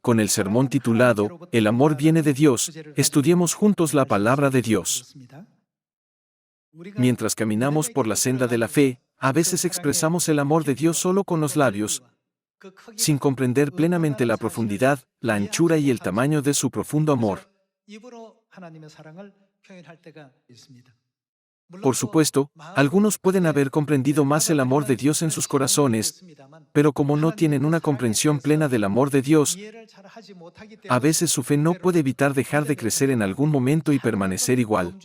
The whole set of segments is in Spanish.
con el sermón titulado El amor viene de Dios, estudiemos juntos la palabra de Dios. Mientras caminamos por la senda de la fe, a veces expresamos el amor de Dios solo con los labios, sin comprender plenamente la profundidad, la anchura y el tamaño de su profundo amor. Por supuesto, algunos pueden haber comprendido más el amor de Dios en sus corazones, pero como no tienen una comprensión plena del amor de Dios, a veces su fe no puede evitar dejar de crecer en algún momento y permanecer igual.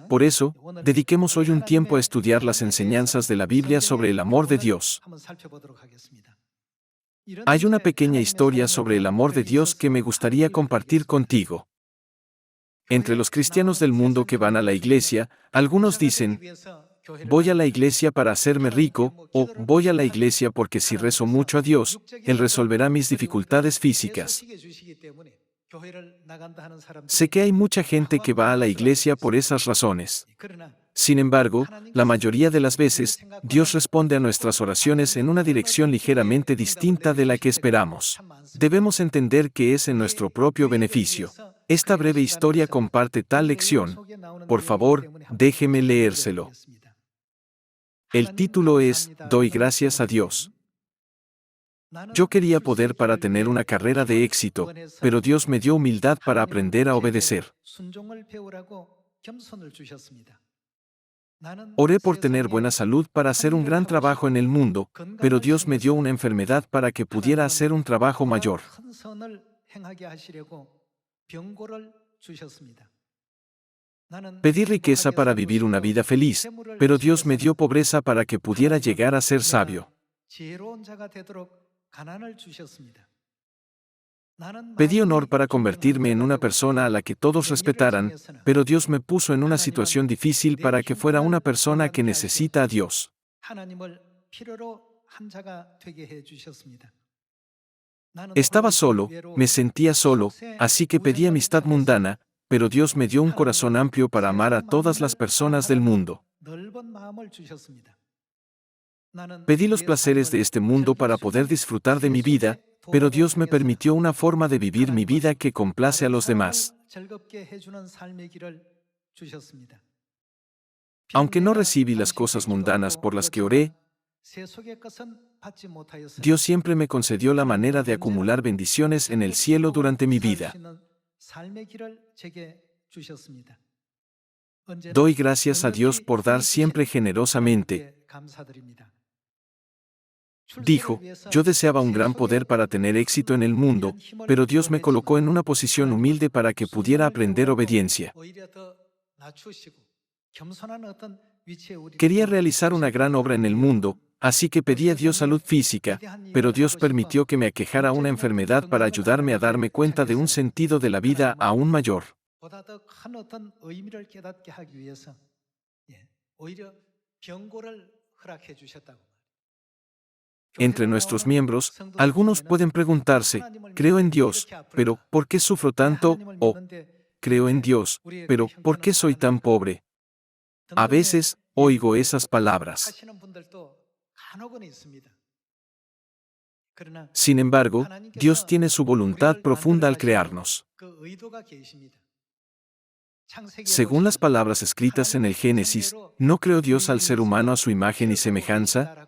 Por eso, dediquemos hoy un tiempo a estudiar las enseñanzas de la Biblia sobre el amor de Dios. Hay una pequeña historia sobre el amor de Dios que me gustaría compartir contigo. Entre los cristianos del mundo que van a la iglesia, algunos dicen, voy a la iglesia para hacerme rico, o voy a la iglesia porque si rezo mucho a Dios, Él resolverá mis dificultades físicas. Sé que hay mucha gente que va a la iglesia por esas razones. Sin embargo, la mayoría de las veces, Dios responde a nuestras oraciones en una dirección ligeramente distinta de la que esperamos. Debemos entender que es en nuestro propio beneficio. Esta breve historia comparte tal lección. Por favor, déjeme leérselo. El título es, Doy gracias a Dios. Yo quería poder para tener una carrera de éxito, pero Dios me dio humildad para aprender a obedecer. Oré por tener buena salud para hacer un gran trabajo en el mundo, pero Dios me dio una enfermedad para que pudiera hacer un trabajo mayor. Pedí riqueza para vivir una vida feliz, pero Dios me dio pobreza para que pudiera llegar a ser sabio. Pedí honor para convertirme en una persona a la que todos respetaran, pero Dios me puso en una situación difícil para que fuera una persona que necesita a Dios. Estaba solo, me sentía solo, así que pedí amistad mundana, pero Dios me dio un corazón amplio para amar a todas las personas del mundo. Pedí los placeres de este mundo para poder disfrutar de mi vida, pero Dios me permitió una forma de vivir mi vida que complace a los demás. Aunque no recibí las cosas mundanas por las que oré, Dios siempre me concedió la manera de acumular bendiciones en el cielo durante mi vida. Doy gracias a Dios por dar siempre generosamente. Dijo, yo deseaba un gran poder para tener éxito en el mundo, pero Dios me colocó en una posición humilde para que pudiera aprender obediencia. Quería realizar una gran obra en el mundo, así que pedí a Dios salud física, pero Dios permitió que me aquejara una enfermedad para ayudarme a darme cuenta de un sentido de la vida aún mayor. Entre nuestros miembros, algunos pueden preguntarse, creo en Dios, pero ¿por qué sufro tanto? O, creo en Dios, pero ¿por qué soy tan pobre? A veces, oigo esas palabras. Sin embargo, Dios tiene su voluntad profunda al crearnos. Según las palabras escritas en el Génesis, ¿no creó Dios al ser humano a su imagen y semejanza?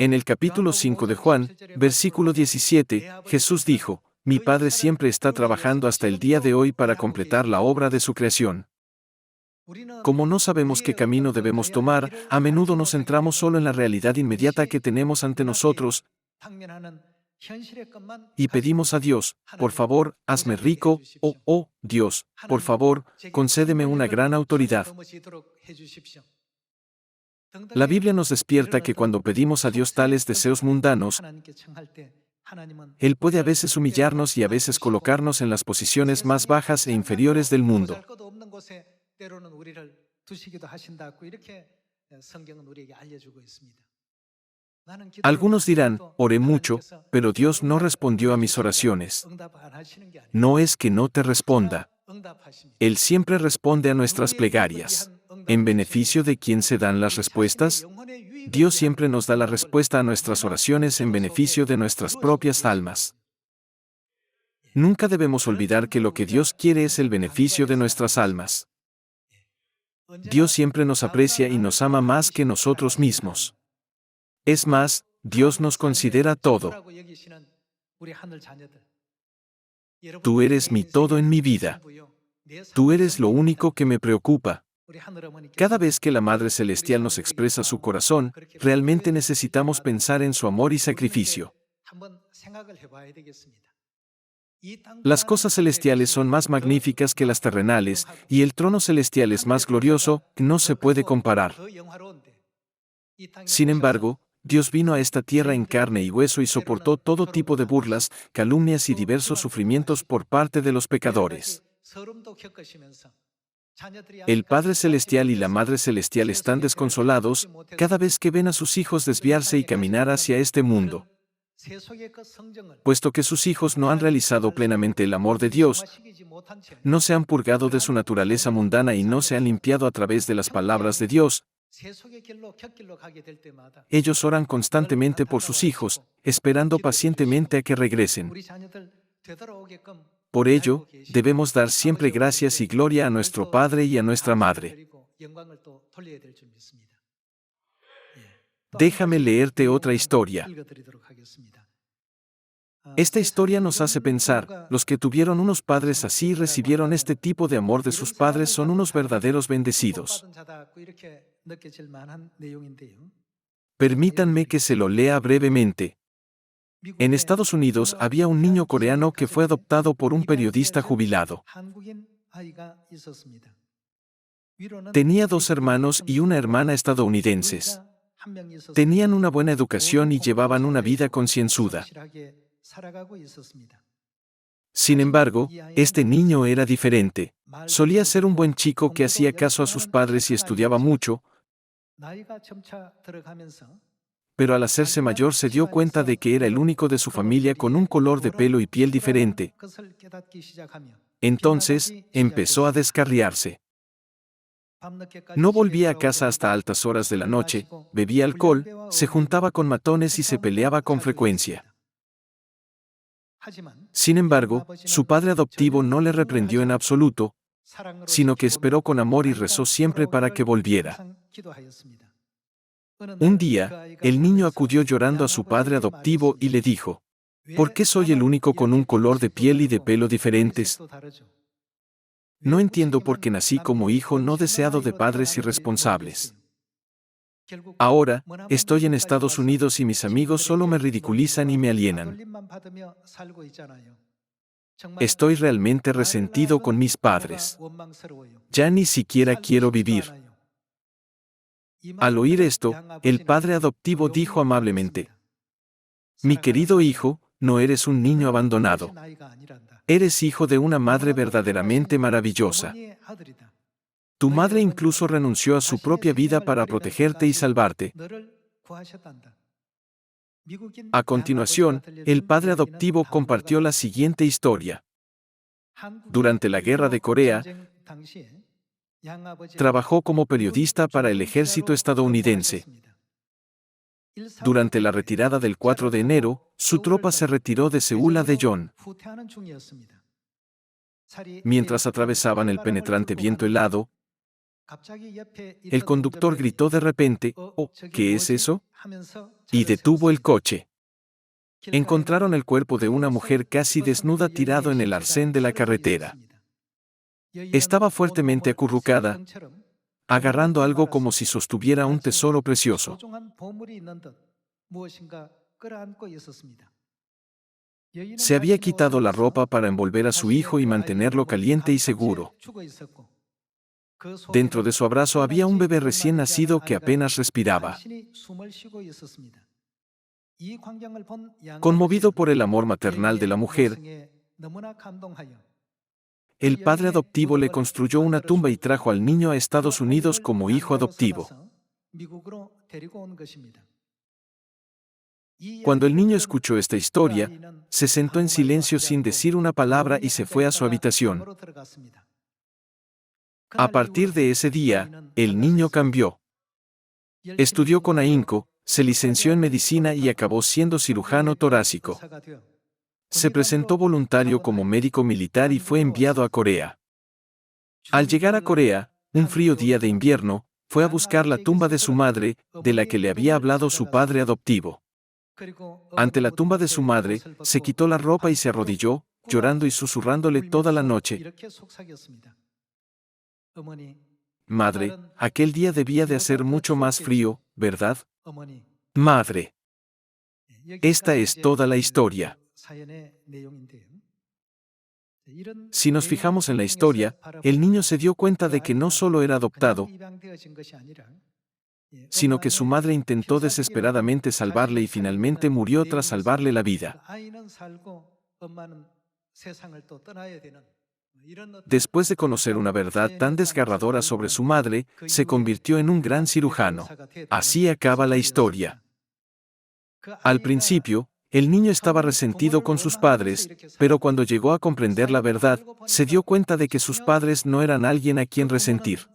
En el capítulo 5 de Juan, versículo 17, Jesús dijo, mi Padre siempre está trabajando hasta el día de hoy para completar la obra de su creación. Como no sabemos qué camino debemos tomar, a menudo nos centramos solo en la realidad inmediata que tenemos ante nosotros y pedimos a Dios, por favor, hazme rico, o, oh, Dios, por favor, concédeme una gran autoridad. La Biblia nos despierta que cuando pedimos a Dios tales deseos mundanos, Él puede a veces humillarnos y a veces colocarnos en las posiciones más bajas e inferiores del mundo. Algunos dirán, oré mucho, pero Dios no respondió a mis oraciones. No es que no te responda. Él siempre responde a nuestras plegarias. ¿En beneficio de quién se dan las respuestas? Dios siempre nos da la respuesta a nuestras oraciones en beneficio de nuestras propias almas. Nunca debemos olvidar que lo que Dios quiere es el beneficio de nuestras almas. Dios siempre nos aprecia y nos ama más que nosotros mismos. Es más, Dios nos considera todo. Tú eres mi todo en mi vida. Tú eres lo único que me preocupa. Cada vez que la Madre Celestial nos expresa su corazón, realmente necesitamos pensar en su amor y sacrificio. Las cosas celestiales son más magníficas que las terrenales, y el trono celestial es más glorioso, no se puede comparar. Sin embargo, Dios vino a esta tierra en carne y hueso y soportó todo tipo de burlas, calumnias y diversos sufrimientos por parte de los pecadores. El Padre Celestial y la Madre Celestial están desconsolados cada vez que ven a sus hijos desviarse y caminar hacia este mundo. Puesto que sus hijos no han realizado plenamente el amor de Dios, no se han purgado de su naturaleza mundana y no se han limpiado a través de las palabras de Dios, ellos oran constantemente por sus hijos, esperando pacientemente a que regresen. Por ello, debemos dar siempre gracias y gloria a nuestro Padre y a nuestra Madre. Déjame leerte otra historia. Esta historia nos hace pensar, los que tuvieron unos padres así y recibieron este tipo de amor de sus padres son unos verdaderos bendecidos. Permítanme que se lo lea brevemente. En Estados Unidos había un niño coreano que fue adoptado por un periodista jubilado. Tenía 2 hermanos y una hermana estadounidenses. Tenían una buena educación y llevaban una vida concienzuda. Sin embargo, este niño era diferente. Solía ser un buen chico que hacía caso a sus padres y estudiaba mucho, pero al hacerse mayor se dio cuenta de que era el único de su familia con un color de pelo y piel diferente. Entonces, empezó a descarriarse. No volvía a casa hasta altas horas de la noche, bebía alcohol, se juntaba con matones y se peleaba con frecuencia. Sin embargo, su padre adoptivo no le reprendió en absoluto, sino que esperó con amor y rezó siempre para que volviera. Un día, el niño acudió llorando a su padre adoptivo y le dijo: ¿por qué soy el único con un color de piel y de pelo diferentes? No entiendo por qué nací como hijo no deseado de padres irresponsables. Ahora, estoy en Estados Unidos y mis amigos solo me ridiculizan y me alienan. Estoy realmente resentido con mis padres. Ya ni siquiera quiero vivir. Al oír esto, el padre adoptivo dijo amablemente: mi querido hijo, no eres un niño abandonado. Eres hijo de una madre verdaderamente maravillosa. Tu madre incluso renunció a su propia vida para protegerte y salvarte. A continuación, el padre adoptivo compartió la siguiente historia. Durante la Guerra de Corea, trabajó como periodista para el ejército estadounidense. Durante la retirada del 4 de enero, su tropa se retiró de Seúl a Daejeon. Mientras atravesaban el penetrante viento helado, el conductor gritó de repente: «Oh, ¿qué es eso?», y detuvo el coche. Encontraron el cuerpo de una mujer casi desnuda tirado en el arcén de la carretera. Estaba fuertemente acurrucada, agarrando algo como si sostuviera un tesoro precioso. Se había quitado la ropa para envolver a su hijo y mantenerlo caliente y seguro. Dentro de su abrazo había un bebé recién nacido que apenas respiraba. Conmovido por el amor maternal de la mujer, el padre adoptivo le construyó una tumba y trajo al niño a Estados Unidos como hijo adoptivo. Cuando el niño escuchó esta historia, se sentó en silencio sin decir una palabra y se fue a su habitación. A partir de ese día, el niño cambió. Estudió con ahínco, se licenció en medicina y acabó siendo cirujano torácico. Se presentó voluntario como médico militar y fue enviado a Corea. Al llegar a Corea, un frío día de invierno, fue a buscar la tumba de su madre, de la que le había hablado su padre adoptivo. Ante la tumba de su madre, se quitó la ropa y se arrodilló, llorando y susurrándole toda la noche: «Madre, aquel día debía de hacer mucho más frío, ¿verdad? Madre». Esta es toda la historia. Si nos fijamos en la historia, el niño se dio cuenta de que no solo era adoptado, sino que su madre intentó desesperadamente salvarle y finalmente murió tras salvarle la vida. Después de conocer una verdad tan desgarradora sobre su madre, se convirtió en un gran cirujano. Así acaba la historia. Al principio, el niño estaba resentido con sus padres, pero cuando llegó a comprender la verdad, se dio cuenta de que sus padres no eran alguien a quien resentir.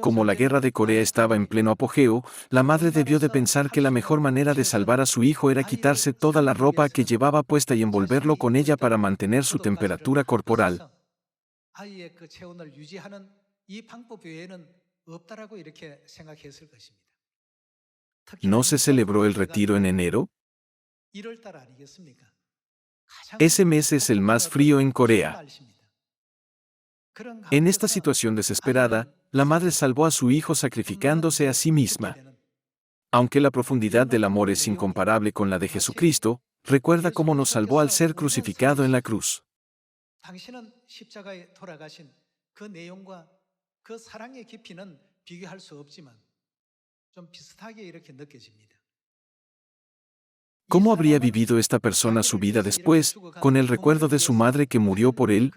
Como la guerra de Corea estaba en pleno apogeo, la madre debió de pensar que la mejor manera de salvar a su hijo era quitarse toda la ropa que llevaba puesta y envolverlo con ella para mantener su temperatura corporal. ¿No se celebró el retiro en enero? Ese mes es el más frío en Corea. En esta situación desesperada, la madre salvó a su hijo sacrificándose a sí misma. Aunque la profundidad del amor es incomparable con la de Jesucristo, recuerda cómo nos salvó al ser crucificado en la cruz. ¿Cómo habría vivido esta persona su vida después, con el recuerdo de su madre que murió por él?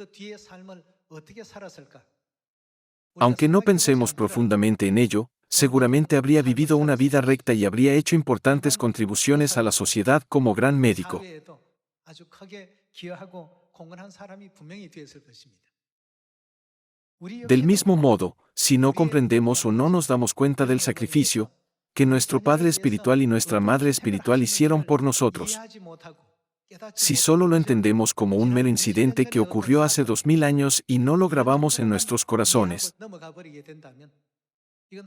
Aunque no pensemos profundamente en ello, seguramente habría vivido una vida recta y habría hecho importantes contribuciones a la sociedad como gran médico. Del mismo modo, si no comprendemos o no nos damos cuenta del sacrificio que nuestro Padre Espiritual y nuestra Madre Espiritual hicieron por nosotros, si solo lo entendemos como un mero incidente que ocurrió hace 2000 años y no lo grabamos en nuestros corazones,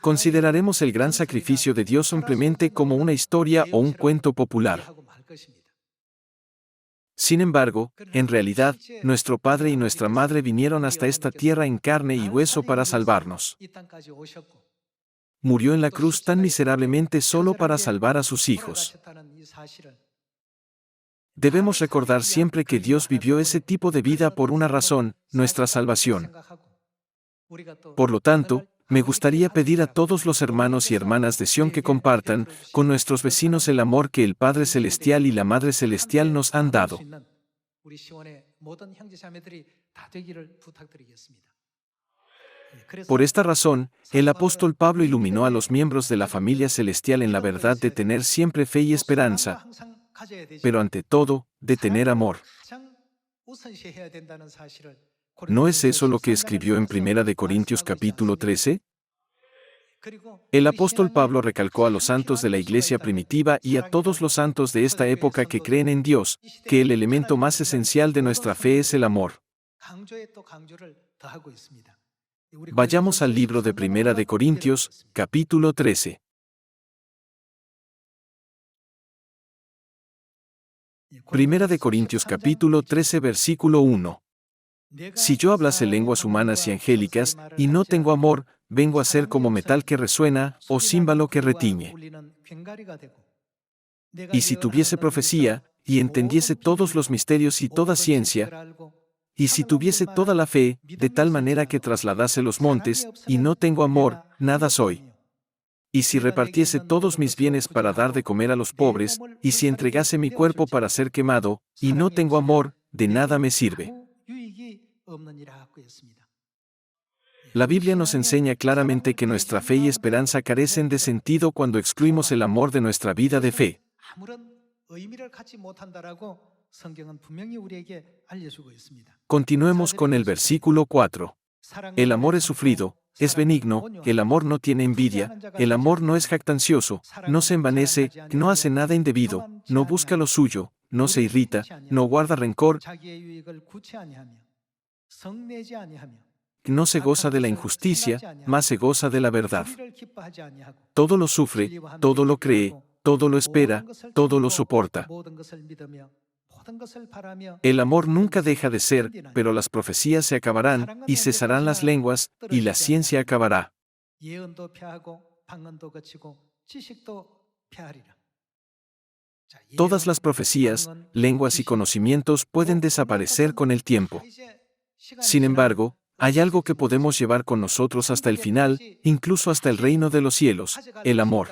consideraremos el gran sacrificio de Dios simplemente como una historia o un cuento popular. Sin embargo, en realidad, nuestro Padre y nuestra Madre vinieron hasta esta tierra en carne y hueso para salvarnos. Murió en la cruz tan miserablemente solo para salvar a sus hijos. Debemos recordar siempre que Dios vivió ese tipo de vida por una razón, nuestra salvación. Por lo tanto, me gustaría pedir a todos los hermanos y hermanas de Sion que compartan con nuestros vecinos el amor que el Padre Celestial y la Madre Celestial nos han dado. Por esta razón, el apóstol Pablo iluminó a los miembros de la familia celestial en la verdad de tener siempre fe y esperanza, pero ante todo, de tener amor. ¿No es eso lo que escribió en 1 de Corintios capítulo 13? El apóstol Pablo recalcó a los santos de la iglesia primitiva y a todos los santos de esta época que creen en Dios, que el elemento más esencial de nuestra fe es el amor. Vayamos al libro de 1 de Corintios, capítulo 13. Primera de Corintios capítulo 13 versículo 1. Si yo hablase lenguas humanas y angélicas, y no tengo amor, vengo a ser como metal que resuena, o címbalo que retiñe. Y si tuviese profecía, y entendiese todos los misterios y toda ciencia, y si tuviese toda la fe, de tal manera que trasladase los montes, y no tengo amor, nada soy. Y si repartiese todos mis bienes para dar de comer a los pobres, y si entregase mi cuerpo para ser quemado, y no tengo amor, de nada me sirve. La Biblia nos enseña claramente que nuestra fe y esperanza carecen de sentido cuando excluimos el amor de nuestra vida de fe. Continuemos con el versículo 4. El amor es sufrido, es benigno, el amor no tiene envidia, el amor no es jactancioso, no se envanece, no hace nada indebido, no busca lo suyo, no se irrita, no guarda rencor, no se goza de la injusticia, mas se goza de la verdad. Todo lo sufre, todo lo cree, todo lo espera, todo lo soporta. El amor nunca deja de ser, pero las profecías se acabarán, y cesarán las lenguas, y la ciencia acabará. Todas las profecías, lenguas y conocimientos pueden desaparecer con el tiempo. Sin embargo, hay algo que podemos llevar con nosotros hasta el final, incluso hasta el reino de los cielos: el amor.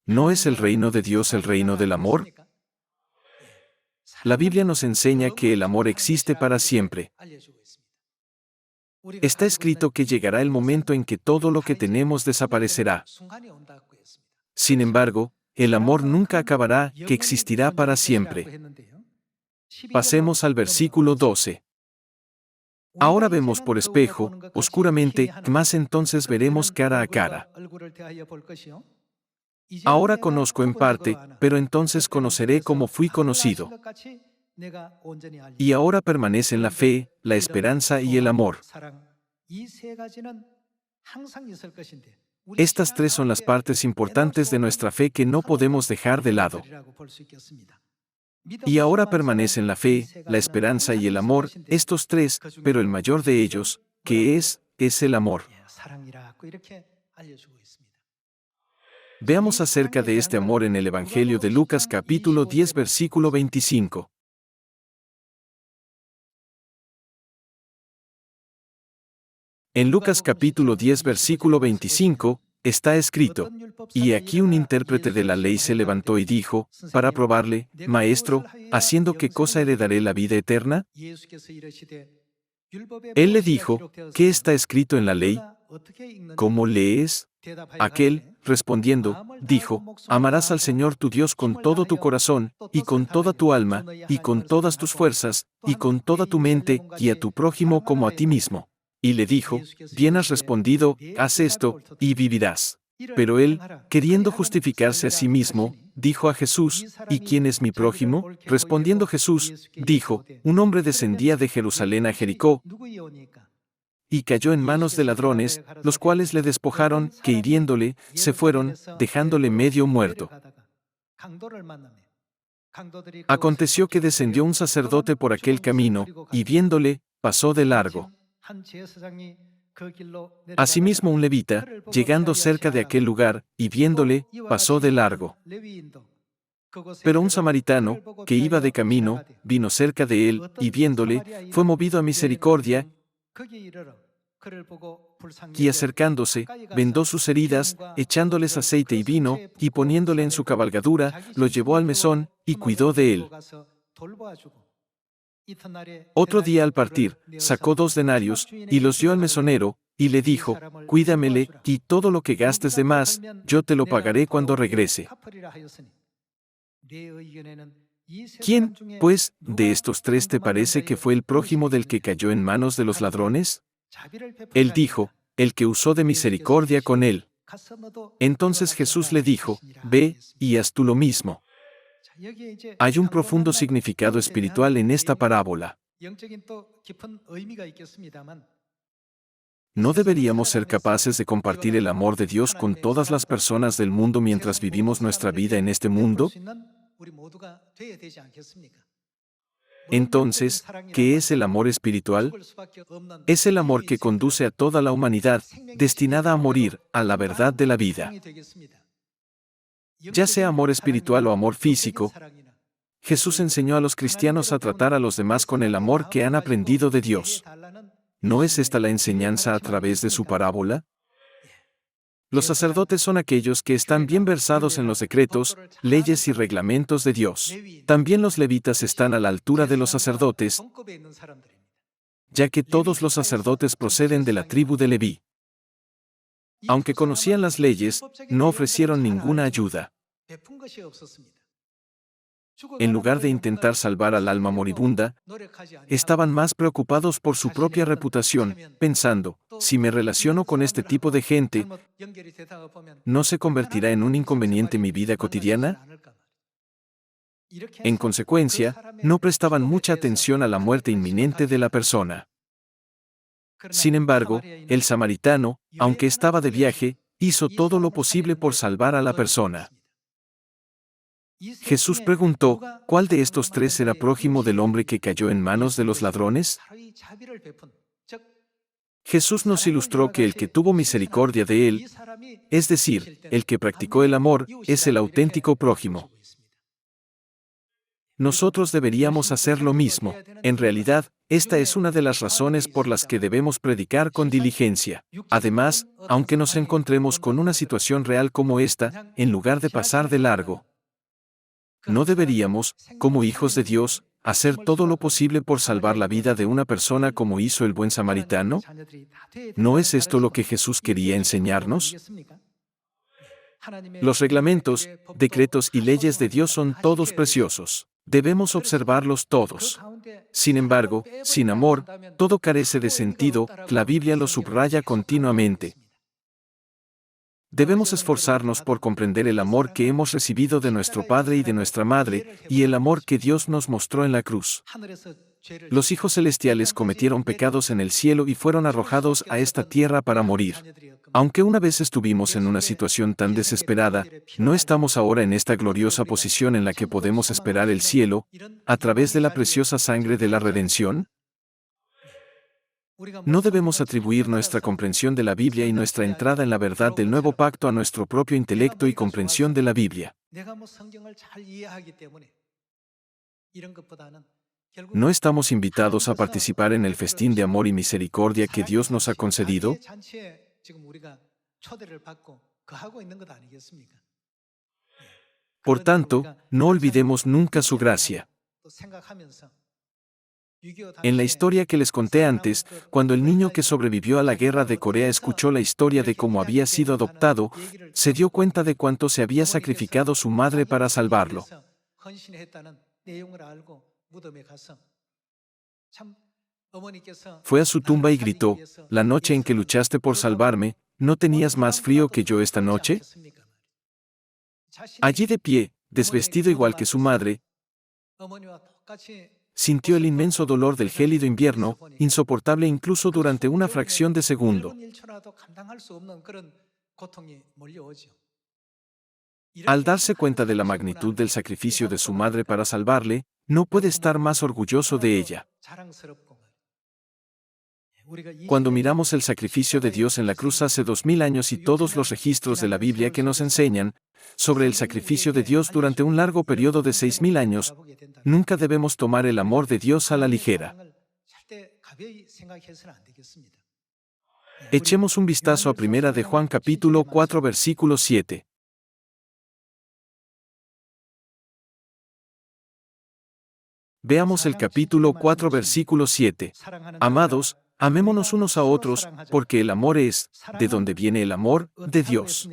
¿No es el reino de Dios el reino del amor? La Biblia nos enseña que el amor existe para siempre. Está escrito que llegará el momento en que todo lo que tenemos desaparecerá. Sin embargo, el amor nunca acabará, que existirá para siempre. Pasemos al versículo 12. Ahora vemos por espejo, oscuramente, mas entonces veremos cara a cara. Ahora conozco en parte, pero entonces conoceré como fui conocido. Y ahora permanecen la fe, la esperanza y el amor. Estas tres son las partes importantes de nuestra fe que no podemos dejar de lado. Y ahora permanecen la fe, la esperanza y el amor, estos tres, pero el mayor de ellos, que es el amor. Veamos acerca de este amor en el Evangelio de Lucas capítulo 10 versículo 25. En Lucas capítulo 10 versículo 25, está escrito: y aquí un intérprete de la ley se levantó y dijo, para probarle: Maestro, ¿haciendo qué cosa heredaré la vida eterna? Él le dijo: ¿qué está escrito en la ley? ¿Cómo lees? Aquel, respondiendo, dijo: amarás al Señor tu Dios con todo tu corazón, y con toda tu alma, y con todas tus fuerzas, y con toda tu mente, y a tu prójimo como a ti mismo. Y le dijo: bien has respondido, haz esto, y vivirás. Pero él, queriendo justificarse a sí mismo, dijo a Jesús: ¿y quién es mi prójimo? Respondiendo Jesús, dijo: un hombre descendía de Jerusalén a Jericó, y cayó en manos de ladrones, los cuales le despojaron, que hiriéndole, se fueron, dejándole medio muerto. Aconteció que descendió un sacerdote por aquel camino, y viéndole, pasó de largo. Asimismo un levita, llegando cerca de aquel lugar, y viéndole, pasó de largo. Pero un samaritano, que iba de camino, vino cerca de él, y viéndole, fue movido a misericordia, y acercándose, vendó sus heridas, echándoles aceite y vino, y poniéndole en su cabalgadura, lo llevó al mesón, y cuidó de él. Otro día al partir, sacó 2 denarios, y los dio al mesonero, y le dijo: cuídamele, y todo lo que gastes de más, yo te lo pagaré cuando regrese. ¿Quién, pues, de estos tres te parece que fue el prójimo del que cayó en manos de los ladrones? Él dijo: el que usó de misericordia con él. Entonces Jesús le dijo: ve, y haz tú lo mismo. Hay un profundo significado espiritual en esta parábola. ¿No deberíamos ser capaces de compartir el amor de Dios con todas las personas del mundo mientras vivimos nuestra vida en este mundo? Entonces, ¿qué es el amor espiritual? Es el amor que conduce a toda la humanidad, destinada a morir, a la verdad de la vida. Ya sea amor espiritual o amor físico, Jesús enseñó a los cristianos a tratar a los demás con el amor que han aprendido de Dios. ¿No es esta la enseñanza a través de su parábola? Los sacerdotes son aquellos que están bien versados en los decretos, leyes y reglamentos de Dios. También los levitas están a la altura de los sacerdotes, ya que todos los sacerdotes proceden de la tribu de Leví. Aunque conocían las leyes, no ofrecieron ninguna ayuda. En lugar de intentar salvar al alma moribunda, estaban más preocupados por su propia reputación, pensando, si me relaciono con este tipo de gente, ¿no se convertirá en un inconveniente mi vida cotidiana? En consecuencia, no prestaban mucha atención a la muerte inminente de la persona. Sin embargo, el samaritano, aunque estaba de viaje, hizo todo lo posible por salvar a la persona. Jesús preguntó, ¿cuál de estos tres era prójimo del hombre que cayó en manos de los ladrones? Jesús nos ilustró que el que tuvo misericordia de él, es decir, el que practicó el amor, es el auténtico prójimo. Nosotros deberíamos hacer lo mismo. En realidad, esta es una de las razones por las que debemos predicar con diligencia. Además, aunque nos encontremos con una situación real como esta, en lugar de pasar de largo, ¿no deberíamos, como hijos de Dios, hacer todo lo posible por salvar la vida de una persona como hizo el buen samaritano? ¿No es esto lo que Jesús quería enseñarnos? Los reglamentos, decretos y leyes de Dios son todos preciosos. Debemos observarlos todos. Sin embargo, sin amor, todo carece de sentido, la Biblia lo subraya continuamente. Debemos esforzarnos por comprender el amor que hemos recibido de nuestro Padre y de nuestra Madre, y el amor que Dios nos mostró en la cruz. Los hijos celestiales cometieron pecados en el cielo y fueron arrojados a esta tierra para morir. Aunque una vez estuvimos en una situación tan desesperada, ¿no estamos ahora en esta gloriosa posición en la que podemos esperar el cielo, a través de la preciosa sangre de la redención? No debemos atribuir nuestra comprensión de la Biblia y nuestra entrada en la verdad del nuevo pacto a nuestro propio intelecto y comprensión de la Biblia. ¿No estamos invitados a participar en el festín de amor y misericordia que Dios nos ha concedido? Por tanto, no olvidemos nunca su gracia. En la historia que les conté antes, cuando el niño que sobrevivió a la guerra de Corea escuchó la historia de cómo había sido adoptado, se dio cuenta de cuánto se había sacrificado su madre para salvarlo. Fue a su tumba y gritó, «La noche en que luchaste por salvarme, ¿no tenías más frío que yo esta noche?» Allí de pie, desvestido igual que su madre, sintió el inmenso dolor del gélido invierno, insoportable incluso durante una fracción de segundo. Al darse cuenta de la magnitud del sacrificio de su madre para salvarle, no puede estar más orgulloso de ella. Cuando miramos el sacrificio de Dios en la cruz hace 2000 años y todos los registros de la Biblia que nos enseñan sobre el sacrificio de Dios durante un largo periodo de 6000 años, nunca debemos tomar el amor de Dios a la ligera. Echemos un vistazo a 1 de Juan capítulo 4 versículo 7. Veamos el capítulo 4 versículo 7. Amados, amémonos unos a otros, porque el amor es, ¿de dónde viene el amor? De Dios.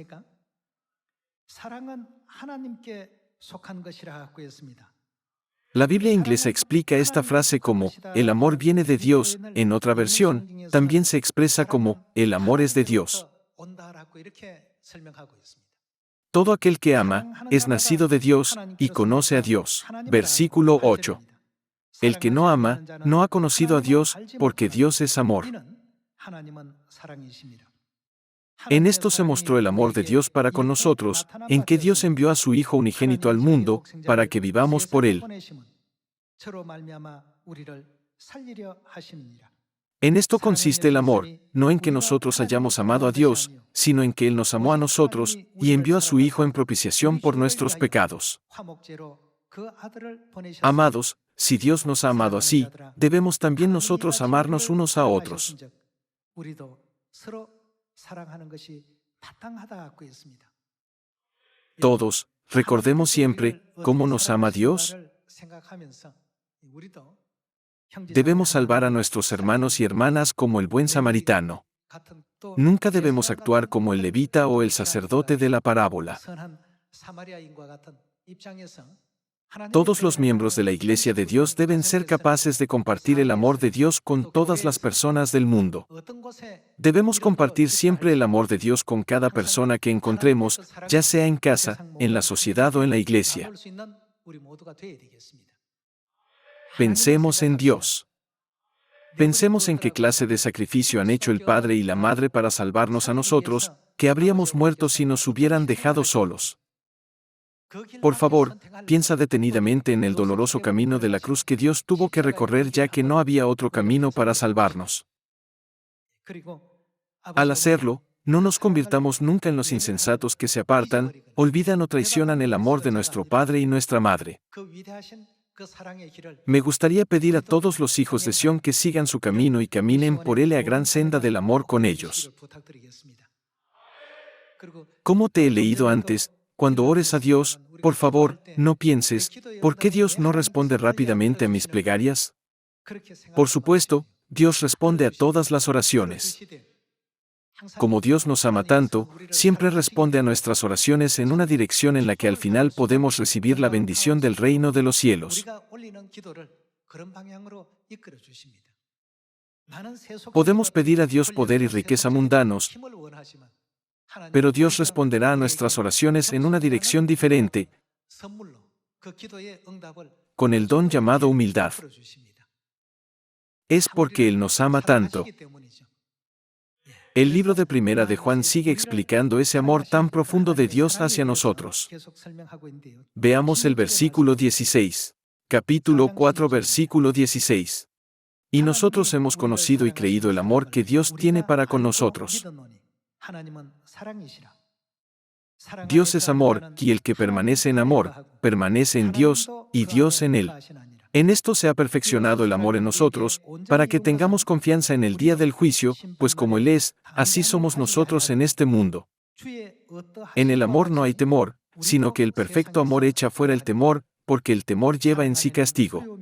La Biblia inglesa explica esta frase como, el amor viene de Dios, en otra versión, también se expresa como, el amor es de Dios. Todo aquel que ama, es nacido de Dios, y conoce a Dios. Versículo 8. El que no ama, no ha conocido a Dios, porque Dios es amor. En esto se mostró el amor de Dios para con nosotros, en que Dios envió a su Hijo unigénito al mundo, para que vivamos por Él. En esto consiste el amor, no en que nosotros hayamos amado a Dios, sino en que Él nos amó a nosotros, y envió a su Hijo en propiciación por nuestros pecados. Amados, si Dios nos ha amado así, debemos también nosotros amarnos unos a otros. Todos, recordemos siempre, ¿cómo nos ama Dios? Debemos salvar a nuestros hermanos y hermanas como el buen samaritano. Nunca debemos actuar como el levita o el sacerdote de la parábola. Todos los miembros de la Iglesia de Dios deben ser capaces de compartir el amor de Dios con todas las personas del mundo. Debemos compartir siempre el amor de Dios con cada persona que encontremos, ya sea en casa, en la sociedad o en la iglesia. Pensemos en Dios. Pensemos en qué clase de sacrificio han hecho el Padre y la Madre para salvarnos a nosotros, que habríamos muerto si nos hubieran dejado solos. Por favor, piensa detenidamente en el doloroso camino de la cruz que Dios tuvo que recorrer ya que no había otro camino para salvarnos. Al hacerlo, no nos convirtamos nunca en los insensatos que se apartan, olvidan o traicionan el amor de nuestro Padre y nuestra Madre. Me gustaría pedir a todos los hijos de Sión que sigan su camino y caminen por él a gran senda del amor con ellos. Como te he leído antes, cuando ores a Dios, por favor, no pienses, ¿por qué Dios no responde rápidamente a mis plegarias? Por supuesto, Dios responde a todas las oraciones. Como Dios nos ama tanto, siempre responde a nuestras oraciones en una dirección en la que al final podemos recibir la bendición del reino de los cielos. Podemos pedir a Dios poder y riqueza mundanos, pero Dios responderá a nuestras oraciones en una dirección diferente, con el don llamado humildad. Es porque Él nos ama tanto. El libro de Primera de Juan sigue explicando ese amor tan profundo de Dios hacia nosotros. Veamos el versículo 16. Capítulo 4, versículo 16. Y nosotros hemos conocido y creído el amor que Dios tiene para con nosotros. Dios es amor, y el que permanece en amor, permanece en Dios, y Dios en él. En esto se ha perfeccionado el amor en nosotros, para que tengamos confianza en el día del juicio, pues como Él es, así somos nosotros en este mundo. En el amor no hay temor, sino que el perfecto amor echa fuera el temor, porque el temor lleva en sí castigo.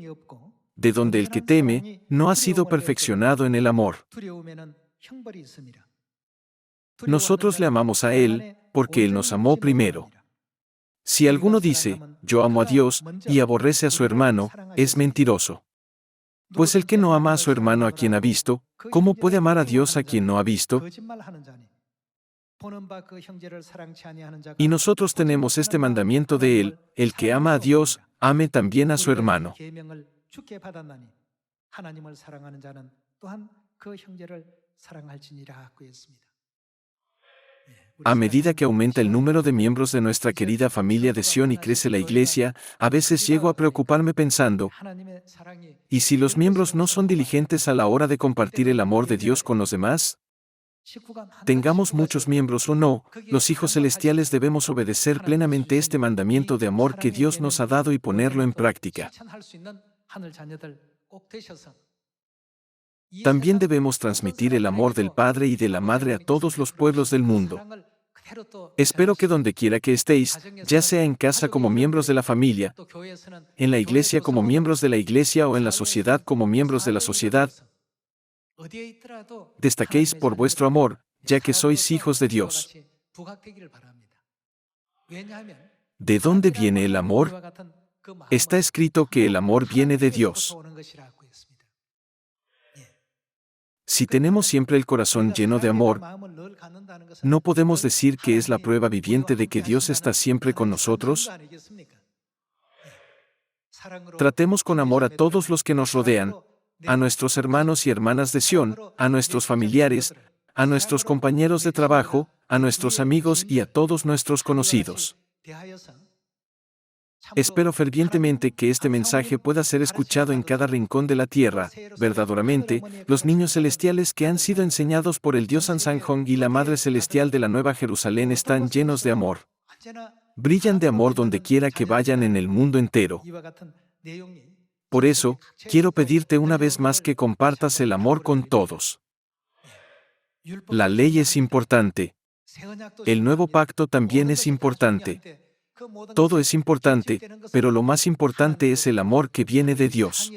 De donde el que teme, no ha sido perfeccionado en el amor. Nosotros le amamos a Él, porque Él nos amó primero. Si alguno dice, yo amo a Dios, y aborrece a su hermano, es mentiroso. Pues el que no ama a su hermano a quien ha visto, ¿cómo puede amar a Dios a quien no ha visto? Y nosotros tenemos este mandamiento de Él, el que ama a Dios, ame también a su hermano. A medida que aumenta el número de miembros de nuestra querida familia de Sión y crece la iglesia, a veces llego a preocuparme pensando, ¿y si los miembros no son diligentes a la hora de compartir el amor de Dios con los demás? Tengamos muchos miembros o no, los hijos celestiales debemos obedecer plenamente este mandamiento de amor que Dios nos ha dado y ponerlo en práctica. También debemos transmitir el amor del Padre y de la Madre a todos los pueblos del mundo. Espero que donde quiera que estéis, ya sea en casa como miembros de la familia, en la iglesia como miembros de la iglesia o en la sociedad como miembros de la sociedad, destaquéis por vuestro amor, ya que sois hijos de Dios. ¿De dónde viene el amor? Está escrito que el amor viene de Dios. Si tenemos siempre el corazón lleno de amor, ¿no podemos decir que es la prueba viviente de que Dios está siempre con nosotros? Tratemos con amor a todos los que nos rodean, a nuestros hermanos y hermanas de Sión, a nuestros familiares, a nuestros compañeros de trabajo, a nuestros amigos y a todos nuestros conocidos. Espero fervientemente que este mensaje pueda ser escuchado en cada rincón de la tierra. Verdaderamente, los niños celestiales que han sido enseñados por el Dios Sansanjong y la Madre Celestial de la Nueva Jerusalén están llenos de amor. Brillan de amor donde quiera que vayan en el mundo entero. Por eso, quiero pedirte una vez más que compartas el amor con todos. La ley es importante. El nuevo pacto también es importante. Todo es importante, pero lo más importante es el amor que viene de Dios.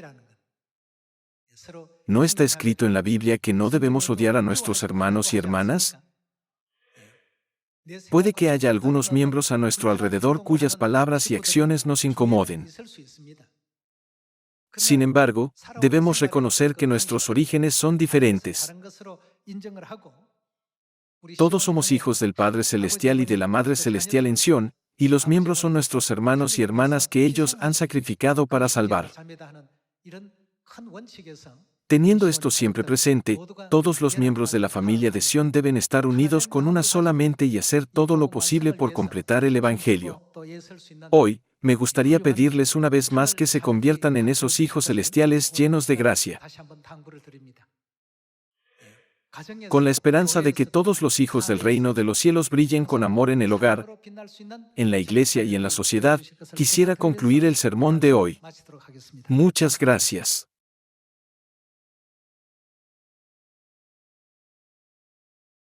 ¿No está escrito en la Biblia que no debemos odiar a nuestros hermanos y hermanas? Puede que haya algunos miembros a nuestro alrededor cuyas palabras y acciones nos incomoden. Sin embargo, debemos reconocer que nuestros orígenes son diferentes. Todos somos hijos del Padre Celestial y de la Madre Celestial en Sión, y los miembros son nuestros hermanos y hermanas que ellos han sacrificado para salvar. Teniendo esto siempre presente, todos los miembros de la familia de Sión deben estar unidos con una sola mente y hacer todo lo posible por completar el Evangelio. Hoy, me gustaría pedirles una vez más que se conviertan en esos hijos celestiales llenos de gracia, con la esperanza de que todos los hijos del reino de los cielos brillen con amor en el hogar, en la iglesia y en la sociedad. Quisiera concluir el sermón de hoy. Muchas gracias.